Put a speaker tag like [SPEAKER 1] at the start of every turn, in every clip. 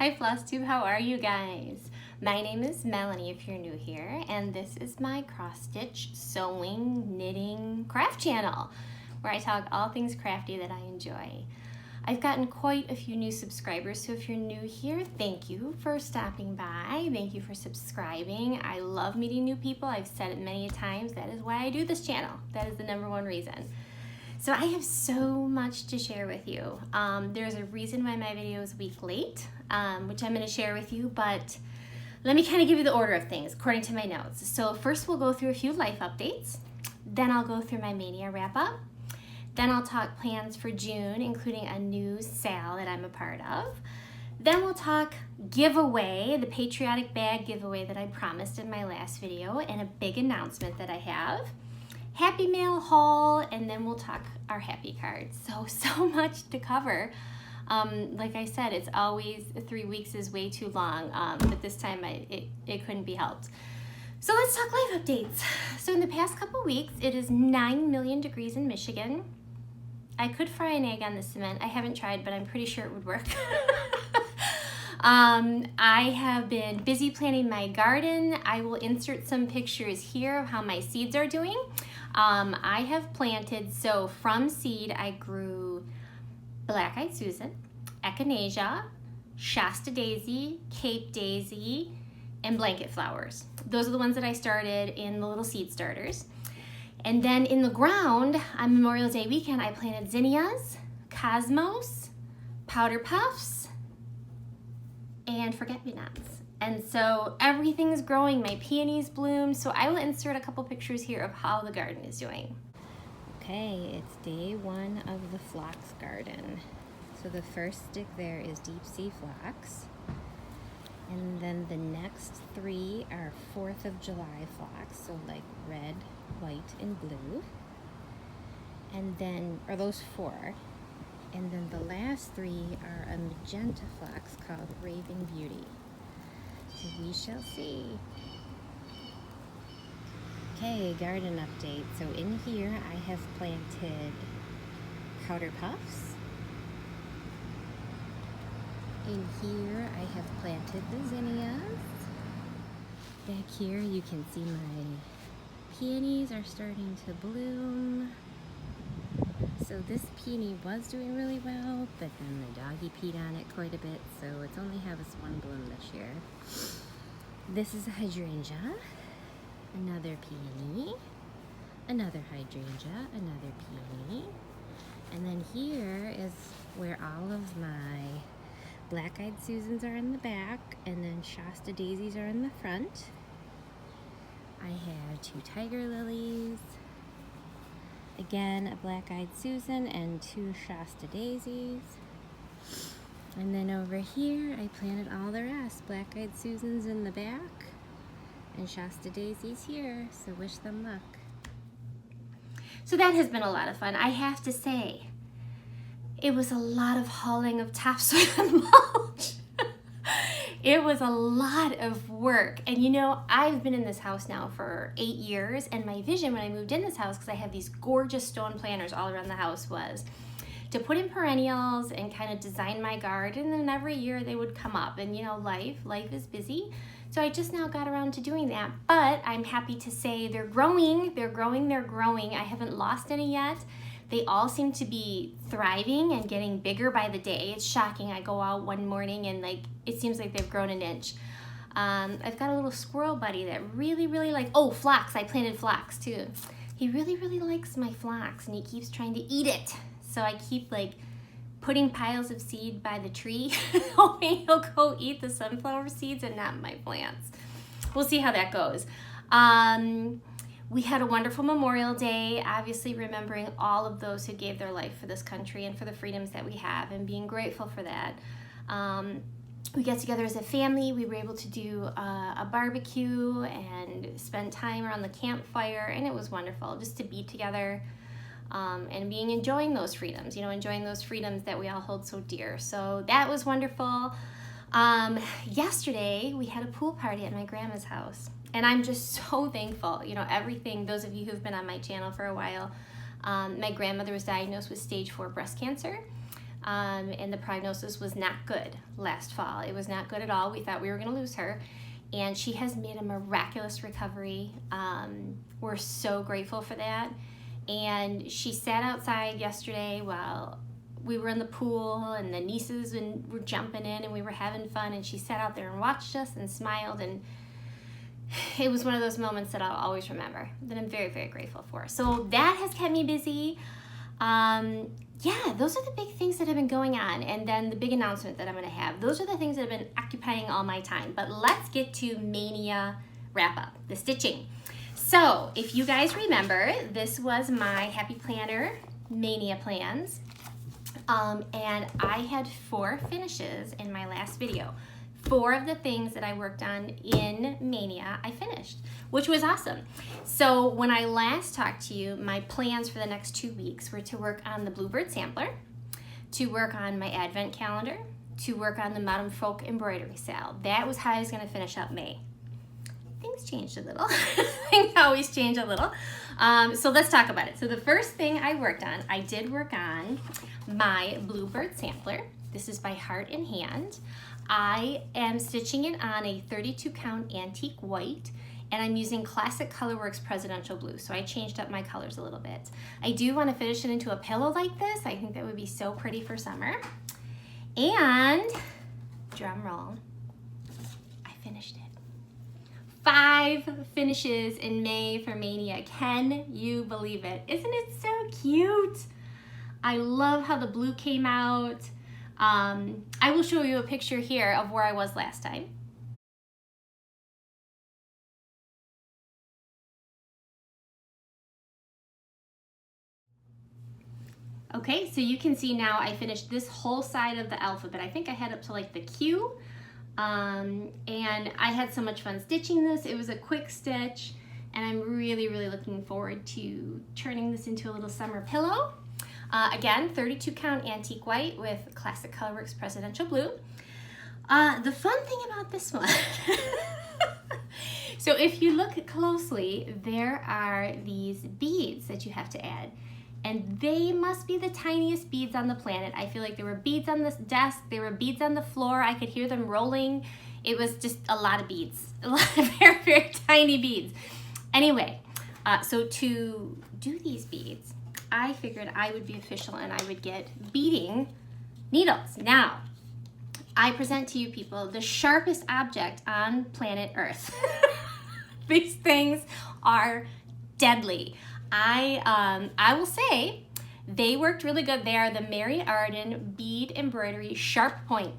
[SPEAKER 1] Hi Flosstube, how are you guys? My name is Melanie if you're new here, and this is my cross stitch, sewing, knitting, craft channel where I talk all things crafty that I enjoy. I've gotten quite a few new subscribers, so if you're new here, thank you for stopping by. Thank you for subscribing. I love meeting new people. I've said it many times. That is why I do this channel. That is the #1 reason. So I have so much to share with you. There's a reason why my video is a week late, which I'm going to share with you, but let me kind of give you the order of things according to my notes. So first we'll go through a few life updates, then I'll go through my mania wrap up, then I'll talk plans for June, including a new sale that I'm a part of. Then we'll talk giveaway, the Patriotic bag giveaway that I promised in my last video, and a big announcement that I have. Happy mail haul, and then we'll talk our happy cards. So much to cover. Like I said, it's always 3 weeks is way too long, but this time it couldn't be helped. So let's talk life updates. So in the past couple weeks, it is 9 million degrees in Michigan. I could fry an egg on the cement. I haven't tried, but I'm pretty sure it would work. I have been busy planting my garden. I will insert some pictures here of how my seeds are doing. I have planted, so from seed I grew black-eyed Susan, echinacea, Shasta daisy, Cape daisy, and blanket flowers. Those are the ones that I started in the little seed starters. And then in the ground, on Memorial Day weekend, I planted zinnias, cosmos, powder puffs, and forget-me-nots. And so everything's growing, my peonies bloom, so I will insert a couple pictures here of how the garden is doing. Okay, it's day 1 of the phlox garden. So the first stick there is deep sea phlox. And then the next 3 are 4th of July phlox, so like red, white, and blue. And then, or those 4. And then the last 3 are a magenta phlox called Raving Beauty. So we shall see. Okay, garden update. So in here I have planted powder puffs. In here I have planted the zinnias. Back here you can see my peonies are starting to bloom. So this peony was doing really well, but then the doggy peed on it quite a bit, so it's only had this 1 bloom this year. This is a hydrangea, another peony, another hydrangea, another peony, and then here is where all of my black-eyed Susans are in the back, and then Shasta daisies are in the front. I have 2 tiger lilies, again a black-eyed Susan and 2 Shasta daisies. And then over here I planted all the rest, black-eyed Susans in the back and Shasta daisies here, so wish them luck. So that has been a lot of fun. I have to say, it was a lot of hauling of topsoil and mulch. It was a lot of work. And you know, I've been in this house now for 8 years, and my vision when I moved in this house, because I have these gorgeous stone planters all around the house, was to put in perennials and kind of design my garden, and every year they would come up. And you know, life is busy. So I just now got around to doing that, but I'm happy to say they're growing, they're growing, they're growing. I haven't lost any yet. They all seem to be thriving and getting bigger by the day. It's shocking. I go out one morning and it seems like they've grown an inch. I've got a little squirrel buddy that really likes, oh, phlox, I planted phlox too. He really likes my phlox, and he keeps trying to eat it. So I keep putting piles of seed by the tree, hoping he'll go eat the sunflower seeds and not my plants. We'll see how that goes. We had a wonderful Memorial Day, obviously remembering all of those who gave their life for this country and for the freedoms that we have, and being grateful for that. We got together as a family. We were able to do a barbecue and spend time around the campfire, and it was wonderful just to be together and enjoying those freedoms, enjoying those freedoms that we all hold so dear. So that was wonderful. Yesterday, we had a pool party at my grandma's house. And I'm just so thankful, everything, those of you who've been on my channel for a while, my grandmother was diagnosed with stage 4 breast cancer.
[SPEAKER 2] and the prognosis was not good last fall. It was not good at all. We thought we were going to lose her, and she has made a miraculous recovery. We're so grateful for that. And she sat outside yesterday while we were in the pool, and the nieces were jumping in, and we were having fun, and she sat out there and watched us and smiled, and it was one of those moments that I'll always remember, that I'm very, very grateful for. So that has kept me busy. Yeah, those are the big things that have been going on. And then the big announcement that I'm going to have. Those are the things that have been occupying all my time. But let's get to Mania wrap up, the stitching. So if you guys remember, this was my Happy Planner Mania plans. And I had 4 finishes in my last video. 4 of the things that I worked on in Mania, I finished, which was awesome. So when I last talked to you, my plans for the next 2 weeks were to work on the Bluebird Sampler, to work on my Advent calendar, to work on the Modern Folk embroidery sale. That was how I was going to finish up May. Things changed a little. Things always change a little. So let's talk about it. So the first thing I worked on, I did work on my Bluebird Sampler. This is by Heart in Hand. I am stitching it on a 32 count antique white, and I'm using Classic Colorworks Presidential Blue, so I changed up my colors a little bit. I do want to finish it into a pillow like this. I think that would be so pretty for summer. And, drum roll, I finished it. 5 finishes in May for Mania. Can you believe it? Isn't it so cute? I love how the blue came out. I will show you a picture here of where I was last time. Okay, so you can see now I finished this whole side of the alphabet. I think I had up to like the Q, and I had so much fun stitching this. It was a quick stitch, and I'm really, really looking forward to turning this into a little summer pillow. Again, 32 count antique white with Classic Colorworks Presidential Blue. The fun thing about this one, so if you look closely, there are these beads that you have to add. And they must be the tiniest beads on the planet. I feel like there were beads on this desk, there were beads on the floor, I could hear them rolling. It was just a lot of beads, a lot of very, very tiny beads. Anyway, so to do these beads, I figured I would be official and I would get beading needles. Now, I present to you people the sharpest object on planet Earth. These things are deadly. I will say they worked really good. They are the Mary Arden Bead Embroidery Sharp Point.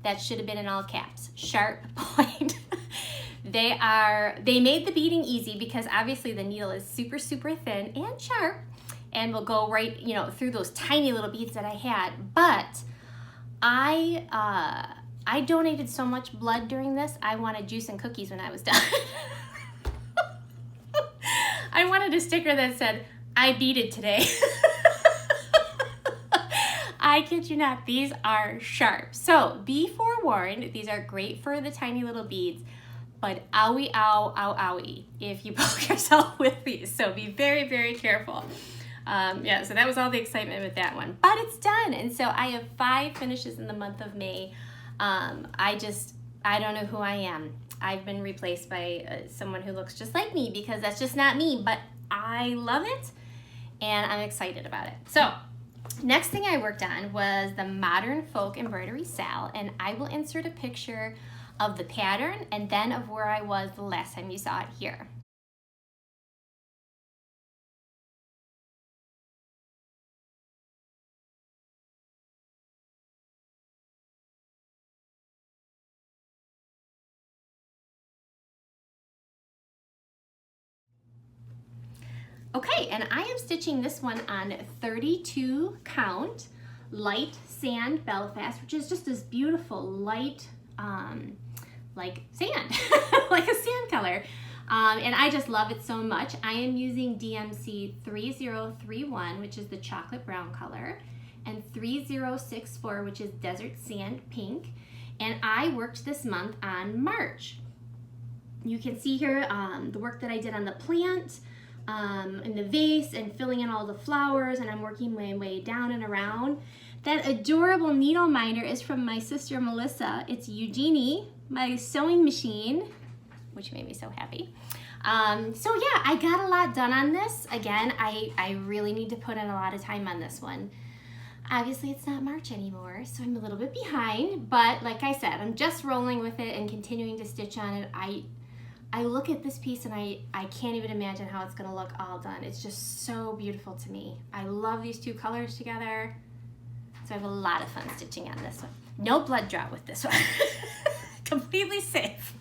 [SPEAKER 2] That should have been in all caps, Sharp Point. They made the beading easy because obviously the needle is super, super thin and sharp and will go right, you know, through those tiny little beads that I had. But I donated so much blood during this, I wanted juice and cookies when I was done. I wanted a sticker that said, I beaded today. I kid you not, these are sharp. So be forewarned, these are great for the tiny little beads, but owie, ow, ow, owie if you poke yourself with these. So be very, very careful. Yeah, so that was all the excitement with that one. But it's done, and so I have 5 finishes in the month of May. I don't know who I am. I've been replaced by someone who looks just like me because that's just not me, but I love it, and I'm excited about it. So next thing I worked on was the Modern Folk Embroidery Sal, and I will insert a picture of the pattern and then of where I was the last time you saw it here. Okay, and I am stitching this one on 32 count light sand Belfast, which is just this beautiful light, like sand, like a sand color. And I just love it so much. I am using DMC 3031, which is the chocolate brown color, and 3064, which is desert sand pink. And I worked this month on March. You can see here the work that I did on the plant, in the vase, and filling in all the flowers, and I'm working my way down and around. That adorable needle minder is from my sister Melissa. It's Eugenie, my sewing machine, which made me so happy. So yeah, I got a lot done on this. Again, I really need to put in a lot of time on this one. Obviously, it's not March anymore, so I'm a little bit behind, but like I said, I'm just rolling with it and continuing to stitch on it. I look at this piece and I can't even imagine how it's gonna look all done. It's just so beautiful to me. I love these two colors together. So I have a lot of fun stitching on this one. No blood draw with this one. Completely safe.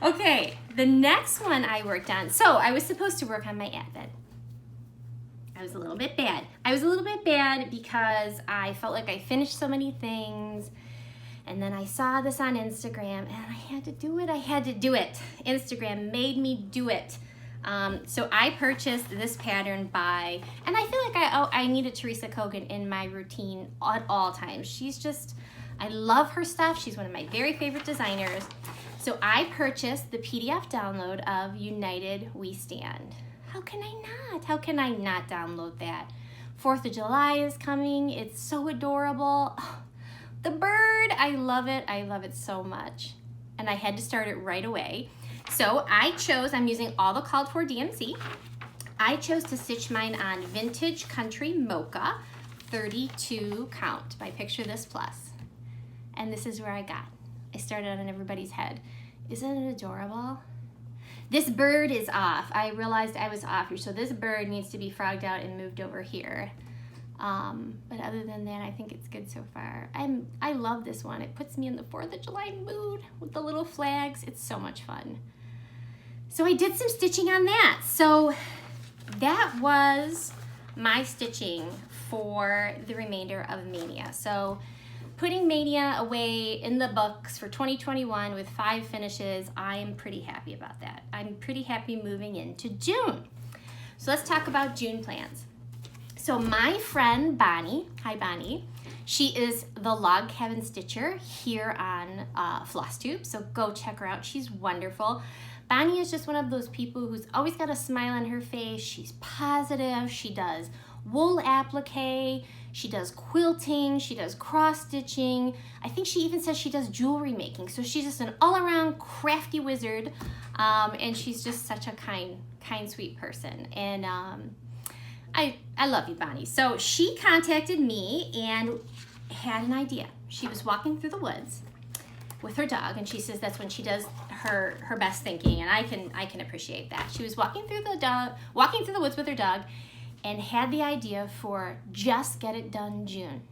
[SPEAKER 2] Okay, the next one I worked on. So I was supposed to work on my advent. I was a little bit bad. I was a little bit bad because I felt like I finished so many things, and then I saw this on Instagram and I had to do it. I had to do it. Instagram made me do it. So I purchased this pattern by, and I feel like I needed Teresa Kogan in my routine at all times. She's just, I love her stuff. She's one of my very favorite designers. So I purchased the PDF download of United We Stand. How can I not? How can I not download that? 4th of July is coming. It's so adorable. Oh, the bird, I love it. I love it so much. And I had to start it right away. So I chose, I'm using all the called for DMC. I chose to stitch mine on Vintage Country Mocha 32 count by Picture This Plus. And this is where I got. I started on everybody's head. Isn't it adorable? This bird is off. I realized I was off here. So this bird needs to be frogged out and moved over here. But other than that, I think it's good so far. I love this one. It puts me in the 4th of July mood with the little flags. It's so much fun. So I did some stitching on that. So that was my stitching for the remainder of Mania. So putting Mania away in the books for 2021 with 5 finishes, I'm pretty happy about that. I'm pretty happy moving into June. So let's talk about June plans. So my friend Bonnie, hi Bonnie, she is the Log Cabin Stitcher here on Flosstube, so go check her out. She's wonderful. Bonnie is just one of those people who's always got a smile on her face. She's positive. She does wool applique. She does quilting. She does cross stitching. I think she even says she does jewelry making. So she's just an all-around crafty wizard, and she's just such a kind, sweet person. And I love you, Bonnie. So she contacted me and had an idea. She was walking through the woods with her dog, and she says that's when she does her best thinking, and I can appreciate that. She was walking through the woods with her dog, and had the idea for Just Get It Done June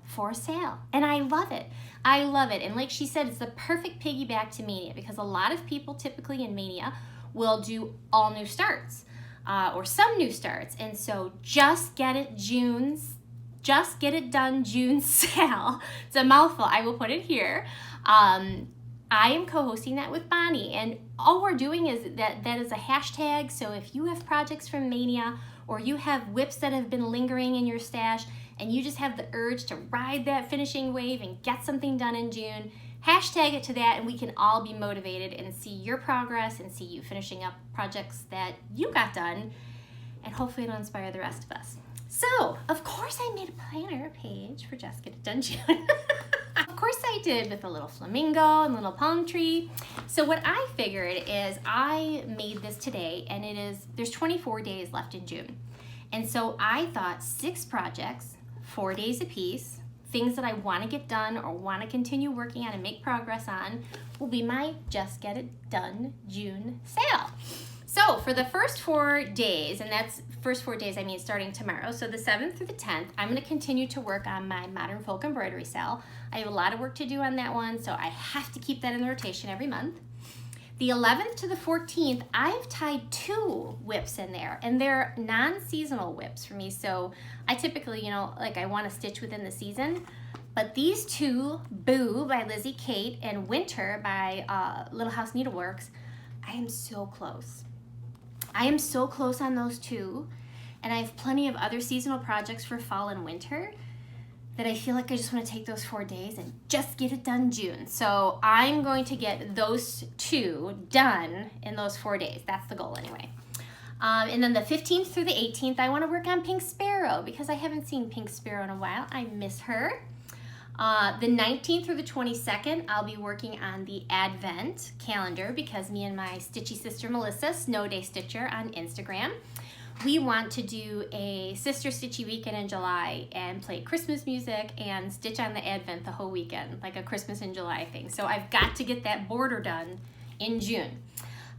[SPEAKER 2] for sale, and I love it. I love it, and like she said, it's the perfect piggyback to Mania because a lot of people typically in Mania will do all new starts or some new starts, and so Just Get It Done June sale. It's a mouthful. I will put it here. I am co-hosting that with Bonnie, and all we're doing is that is a hashtag. So if you have projects from Mania or you have whips that have been lingering in your stash and you just have the urge to ride that finishing wave and get something done in June, hashtag it to that, and we can all be motivated and see your progress and see you finishing up projects that you got done, and hopefully it'll inspire the rest of us. So, of course I made a planner page for Just Get It Done June. Of course I did, with a little flamingo and little palm tree. So what I figured is I made this today, and there's 24 days left in June. And so I thought 6 projects, 4 days apiece, things that I want to get done or want to continue working on and make progress on, will be my Just Get It Done June sale. So for the first 4 days, and that's first 4 days I mean starting tomorrow, so the 7th through the 10th, I'm going to continue to work on my Modern Folk embroidery sale. I have a lot of work to do on that one, so I have to keep that in the rotation every month. The 11th to the 14th, I've tied 2 whips in there, and they're non-seasonal whips for me, so I typically, I want to stitch within the season, but these 2, Boo by Lizzie Kate and Winter by Little House Needleworks, I am so close. I am so close on those 2, and I have plenty of other seasonal projects for fall and winter that I feel like I just want to take those 4 days and just get it done June. So I'm going to get those 2 done in those 4 days. That's the goal anyway. And then the 15th through the 18th, I want to work on Pink Sparrow because I haven't seen Pink Sparrow in a while. I miss her. The 19th through the 22nd, I'll be working on the Advent calendar because me and my Stitchy sister Melissa, Snow Day Stitcher on Instagram, we want to do a Sister Stitchy weekend in July and play Christmas music and stitch on the Advent the whole weekend, like a Christmas in July thing. So I've got to get that border done in June.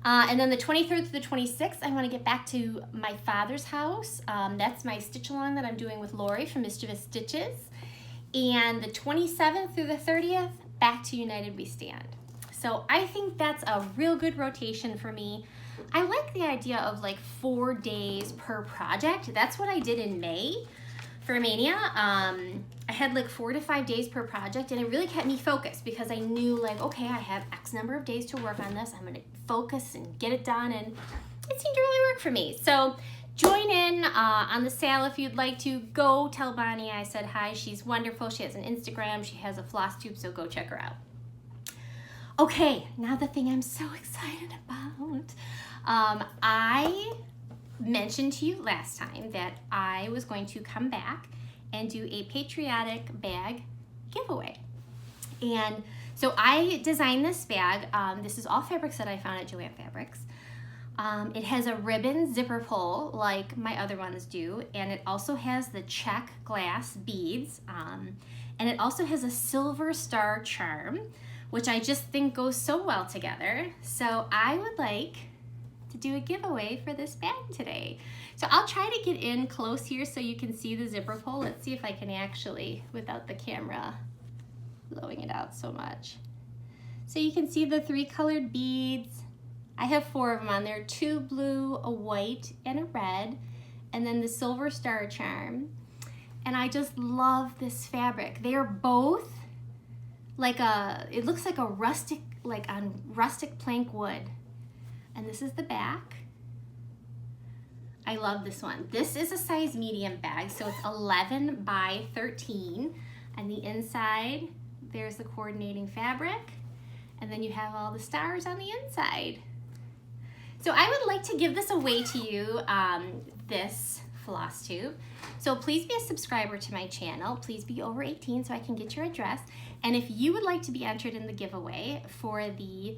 [SPEAKER 2] And then the 23rd to the 26th, I want to get back to my father's house. That's my stitch along that I'm doing with Lori from Mischievous Stitches. And the 27th through the 30th, back to United We Stand. So I think that's a real good rotation for me. I like the idea of like 4 days per project. That's what I did in May for Mania. I had like 4 to 5 days per project, and it really kept me focused because I knew like, okay, I have X number of days to work on this. I'm gonna focus and get it done, and it seemed to really work for me. So join in on the sale if you'd like to. Go tell Bonnie I said hi. She's wonderful. She has an Instagram. She has a Flosstube, so go check her out. Okay, now the thing I'm so excited about. I mentioned to you last time that I was going to come back and do a Patriotic bag giveaway. And so I designed this bag. This is all fabrics that I found at Joann Fabrics. It has a ribbon zipper pull like my other ones do, and it also has the check glass beads, and it also has a silver star charm, which I just think goes so well together. So I would like to do a giveaway for this bag today. So I'll try to get in close here so you can see the zipper pull. Let's see if I can actually, without the camera blowing it out so much. So you can see the 3 colored beads. I have 4 of them on there, 2 blue, a white, and a red, and then the silver star charm. And I just love this fabric. They are both like it looks like a rustic, like on rustic plank wood. And this is the back. I love this one. This is a size medium bag, so it's 11 by 13. And the inside, there's the coordinating fabric. And then you have all the stars on the inside. So I would like to give this away to you, this Flosstube. So please be a subscriber to my channel. Please be over 18 so I can get your address. And if you would like to be entered in the giveaway for the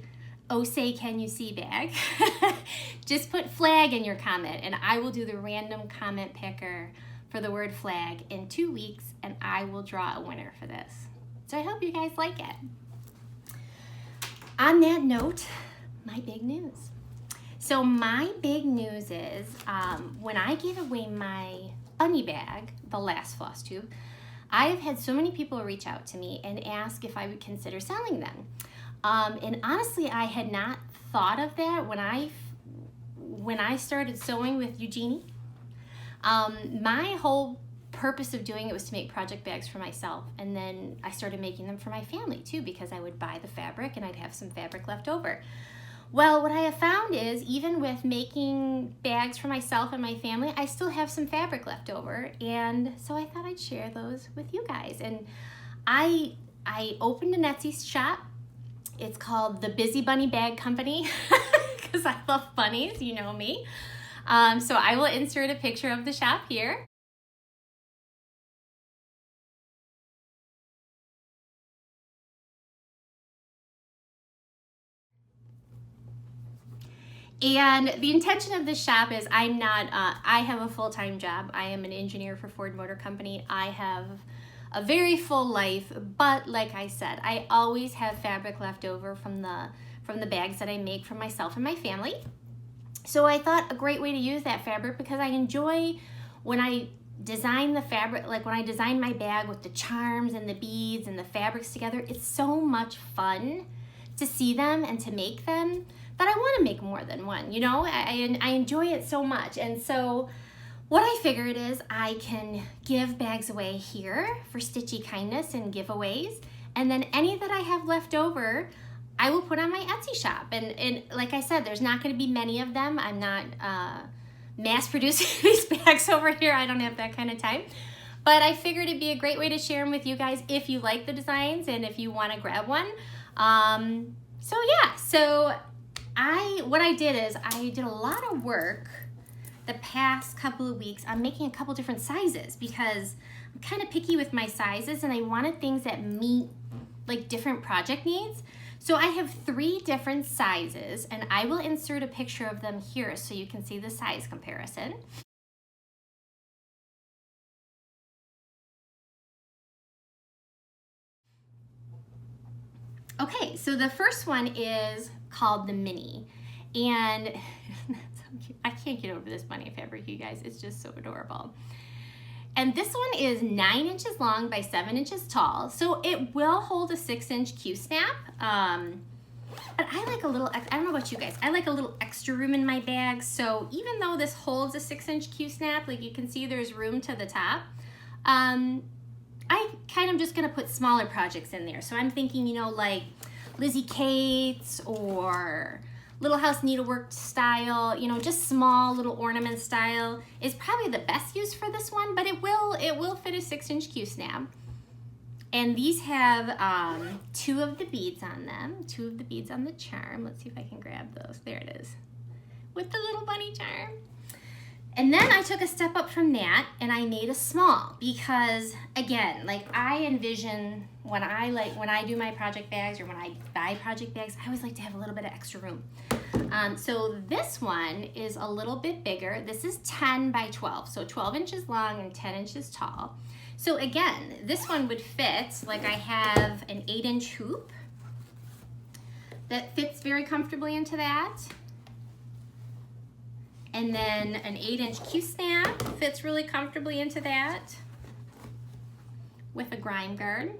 [SPEAKER 2] Oh Say Can You See bag, just put flag in your comment and I will do the random comment picker for the word flag in 2 weeks, and I will draw a winner for this. So I hope you guys like it. On that note, my big news. So my big news is when I gave away my bunny bag, the last Flosstube, I've had so many people reach out to me and ask if I would consider selling them. And honestly, I had not thought of that when I started sewing with Eugenie. My whole purpose of doing it was to make project bags for myself, and then I started making them for my family too, because I would buy the fabric and I'd have some fabric left over. Well, what I have found is even with making bags for myself and my family, I still have some fabric left over, and so I thought I'd share those with you guys. And I opened an Etsy shop. It's called the Busy Bunny Bag Company because I love bunnies, you know me. So I will insert a picture of the shop here. And the intention of this shop is I have a full-time job. I am an engineer for Ford Motor Company. I have a very full life, but like I said, I always have fabric left over from the bags that I make for myself and my family. So I thought a great way to use that fabric, because I enjoy when I design the fabric, like when I design my bag with the charms and the beads and the fabrics together, it's so much fun to see them and to make them that I want to make more than one, you know? I enjoy it so much. And so what I figured is I can give bags away here for Stitchy kindness and giveaways, and then any that I have left over, I will put on my Etsy shop. And like I said, there's not going to be many of them. I'm not mass producing these bags over here. I don't have that kind of time. But I figured it'd be a great way to share them with you guys if you like the designs and if you want to grab one. So yeah, so what I did is I did a lot of work the past couple of weeks, I'm making a couple different sizes because I'm kind of picky with my sizes and I wanted things that meet like different project needs. So I have 3 different sizes and I will insert a picture of them here so you can see the size comparison. Okay, so the first one is called the Mini, and I can't get over this bunny fabric, you guys. It's just so adorable. And this one is 9 inches long by 7 inches tall, so it will hold a 6-inch Q-snap. But I like a little, I don't know about you guys, I like a little extra room in my bag, so even though this holds a 6-inch Q-snap, like you can see there's room to the top, I kind of just gonna put smaller projects in there. So I'm thinking, you know, like Lizzie Kate's or Little House Needlework style, you know, just small little ornament style is probably the best use for this one, but it will fit a 6-inch Q-snap. And these have 2 of the beads on them, 2 of the beads on the charm. Let's see if I can grab those. There it is, with the little bunny charm. And then I took a step up from that and I made a small because, again, like I envision when I do my project bags or when I buy project bags, I always like to have a little bit of extra room. So this one is a little bit bigger. This is 10 by 12, so 12 inches long and 10 inches tall. So again, this one would fit, like I have an 8-inch hoop that fits very comfortably into that. And then an 8-inch Q-snap fits really comfortably into that with a grime guard.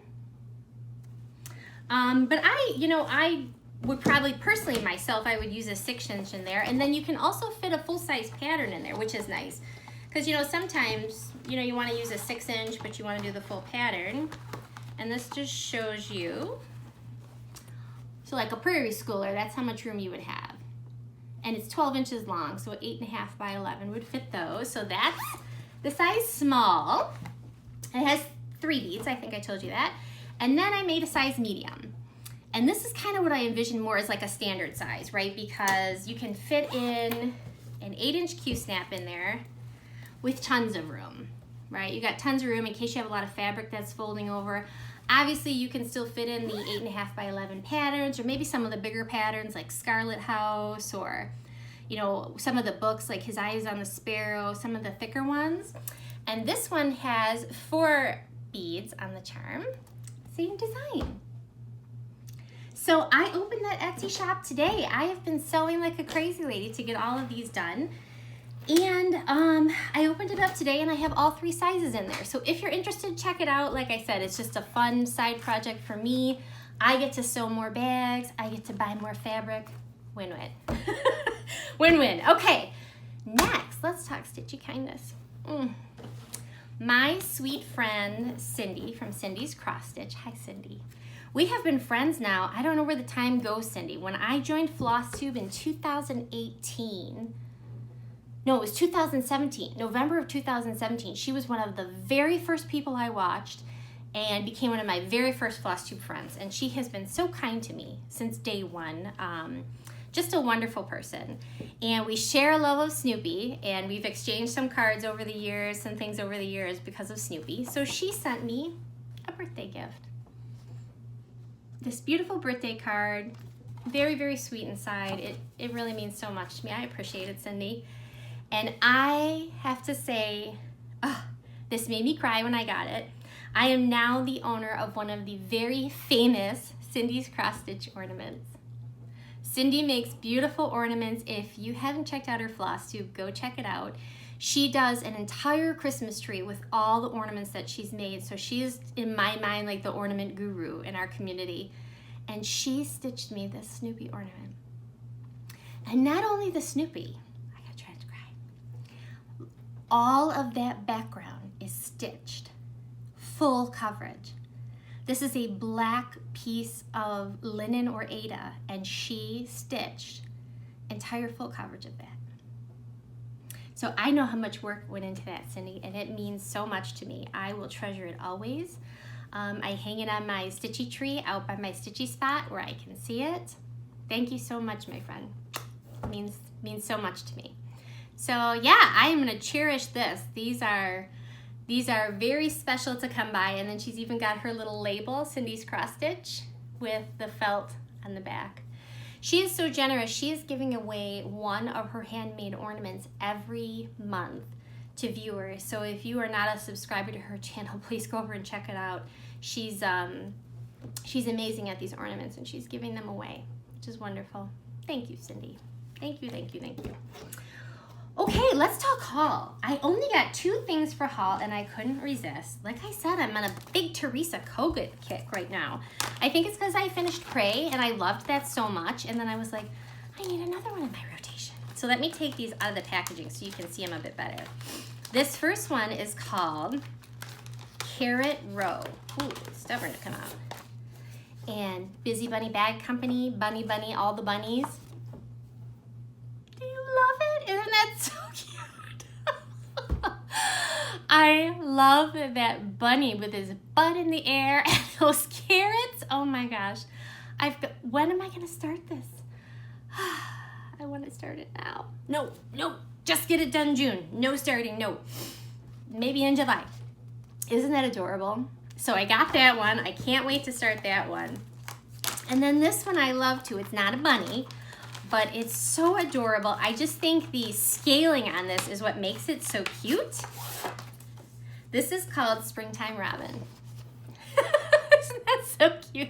[SPEAKER 2] But I would probably personally myself, I would use a 6-inch in there. And then you can also fit a full-size pattern in there, which is nice. Because, you know, sometimes, you know, you want to use a 6-inch, but you want to do the full pattern. And this just shows you. So like a prairie schooler, that's how much room you would have. And it's 12 inches long, so 8.5 by 11 would fit those. So that's the size small. It has 3 beads, I think I told you that. And then I made a size medium. And this is kind of what I envision more as like a standard size, right? Because you can fit in an 8-inch Q-snap in there with tons of room, right? You got tons of room in case you have a lot of fabric that's folding over. Obviously, you can still fit in the 8.5 by 11 patterns, or maybe some of the bigger patterns like Scarlet House, or, you know, some of the books like His Eyes on the Sparrow, some of the thicker ones. And this one has 4 beads on the charm, same design. So I opened that Etsy shop today. I have been sewing like a crazy lady to get all of these done. And I opened it up today and I have all 3 sizes in there. So if you're interested, check it out. Like I said, it's just a fun side project for me. I get to sew more bags. I get to buy more fabric. Win-win. Win-win. Okay, next, let's talk Stitchy Kindness. My sweet friend, Cindy, from Cindy's Cross Stitch. Hi, Cindy. We have been friends now. I don't know where the time goes, Cindy. When I joined Flosstube in 2018, no, it was 2017, November of 2017. She was one of the very first people I watched and became one of my very first Flosstube friends. And she has been so kind to me since day one. Just a wonderful person. And we share a love of Snoopy, and we've exchanged some cards over the years, some things over the years because of Snoopy. So she sent me a birthday gift. This beautiful birthday card, very, very sweet inside. It really means so much to me. I appreciate it, Cindy. And I have to say, this made me cry when I got it. I am now the owner of one of the very famous Cindy's Cross Stitch ornaments. Cindy makes beautiful ornaments. If you haven't checked out her Flosstube, go check it out. She does an entire Christmas tree with all the ornaments that she's made. So she is, in my mind, like the ornament guru in our community. And she stitched me this Snoopy ornament. And not only the Snoopy, all of that background is stitched, full coverage. This is a black piece of linen or Aida, and she stitched entire full coverage of that. So I know how much work went into that, Cindy, and it means so much to me. I will treasure it always. I hang it on my Stitchy tree out by my Stitchy spot where I can see it. Thank you so much, my friend. It means so much to me. So yeah, I am gonna cherish this. These are very special to come by. And then she's even got her little label, Cindy's Cross Stitch, with the felt on the back. She is so generous. She is giving away one of her handmade ornaments every month to viewers. So if you are not a subscriber to her channel, please go over and check it out. She's amazing at these ornaments, and she's giving them away, which is wonderful. Thank you, Cindy. Thank you, thank you, thank you. Okay, let's talk haul. I only got 2 things for haul, and I couldn't resist. Like I said, I'm on a big Teresa Kogut kick right now. I think it's because I finished Pray, and I loved that so much, and then I was like, I need another one in my rotation. So let me take these out of the packaging so you can see them a bit better. This first one is called Carrot Row. Ooh, it's stubborn to come out. And Busy Bunny Bag Company, Bunny Bunny, all the bunnies. Do you love it? Isn't that so cute? I love that bunny with his butt in the air and those carrots. Oh my gosh. When am I going to start this? I want to start it now. No, just get it done June. No starting, no. Maybe in July. Isn't that adorable? So I got that one. I can't wait to start that one. And then this one I love too. It's not a bunny, but it's so adorable. I just think the scaling on this is what makes it so cute. This is called Springtime Robin. Isn't that so cute?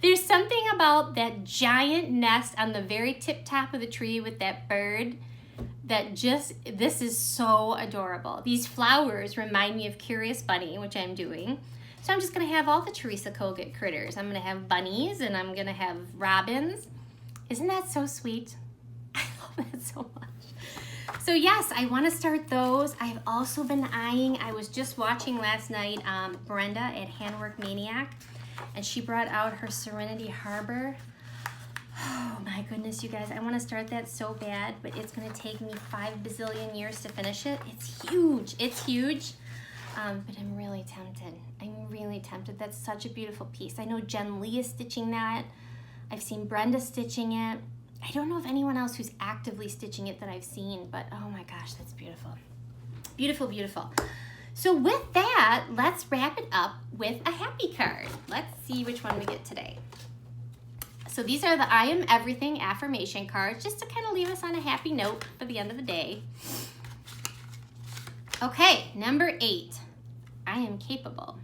[SPEAKER 2] There's something about that giant nest on the very tip top of the tree with that bird that this is so adorable. These flowers remind me of Curious Bunny, which I'm doing. So I'm just gonna have all the Teresa Kogut critters. I'm gonna have bunnies and I'm gonna have robins. Isn't that so sweet? I love that so much. So yes, I wanna start those. I've also been eyeing, I was just watching last night Brenda at Handwork Maniac, and she brought out her Serenity Harbor. Oh my goodness, you guys, I wanna start that so bad, but it's gonna take me 5 bazillion years to finish it. It's huge, it's huge. But I'm really tempted. I'm really tempted. That's such a beautiful piece. I know Jen Lee is stitching that. I've seen Brenda stitching it. I don't know of anyone else who's actively stitching it that I've seen, but oh my gosh, that's beautiful. Beautiful, beautiful. So with that, let's wrap it up with a happy card. Let's see which one we get today. So these are the I Am Everything affirmation cards, just to kind of leave us on a happy note for the end of the day. Okay, number 8. I am capable.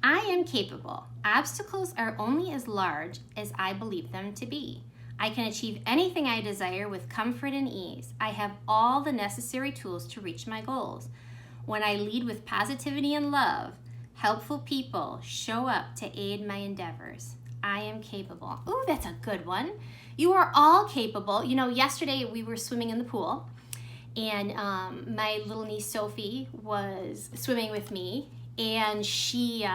[SPEAKER 2] I am capable. Obstacles are only as large as I believe them to be. I can achieve anything I desire with comfort and ease. I have all the necessary tools to reach my goals. When I lead with positivity and love, helpful people show up to aid my endeavors. I am capable. Ooh, that's a good one. You are all capable. You know, yesterday we were swimming in the pool, and my little niece Sophie was swimming with me, and she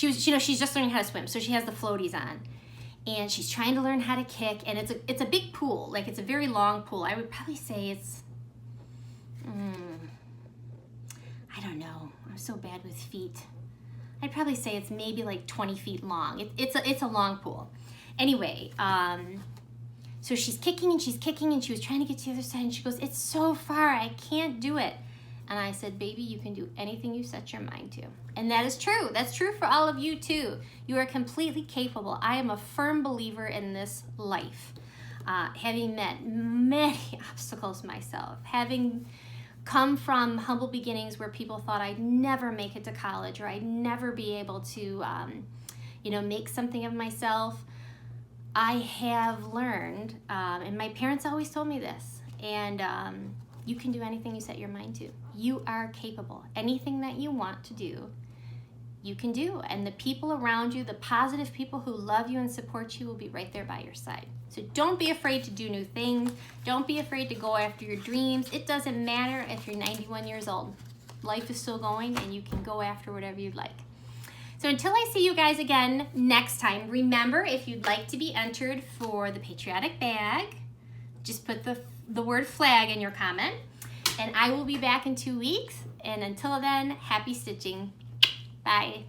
[SPEAKER 2] was, you know, she's just learning how to swim, so she has the floaties on, and she's trying to learn how to kick, and it's a big pool, like it's a very long pool. I would probably say it's, I don't know, I'm so bad with feet. I'd probably say it's maybe like 20 feet long. It's a long pool. Anyway, so she's kicking and she's kicking, and she was trying to get to the other side, and she goes, it's so far, I can't do it. And I said, baby, you can do anything you set your mind to. And that is true. That's true for all of you too. You are completely capable. I am a firm believer in this life. Having met many obstacles myself, having come from humble beginnings where people thought I'd never make it to college, or I'd never be able to, you know, make something of myself. I have learned, and my parents always told me this, and you can do anything you set your mind to. You are capable. Anything that you want to do, you can do. And the people around you, the positive people who love you and support you, will be right there by your side. So don't be afraid to do new things. Don't be afraid to go after your dreams. It doesn't matter if you're 91 years old. Life is still going, and you can go after whatever you'd like. So until I see you guys again next time, remember, if you'd like to be entered for the Patriotic bag, just put the word flag in your comment, and I will be back in 2 weeks. And until then, happy stitching. Bye.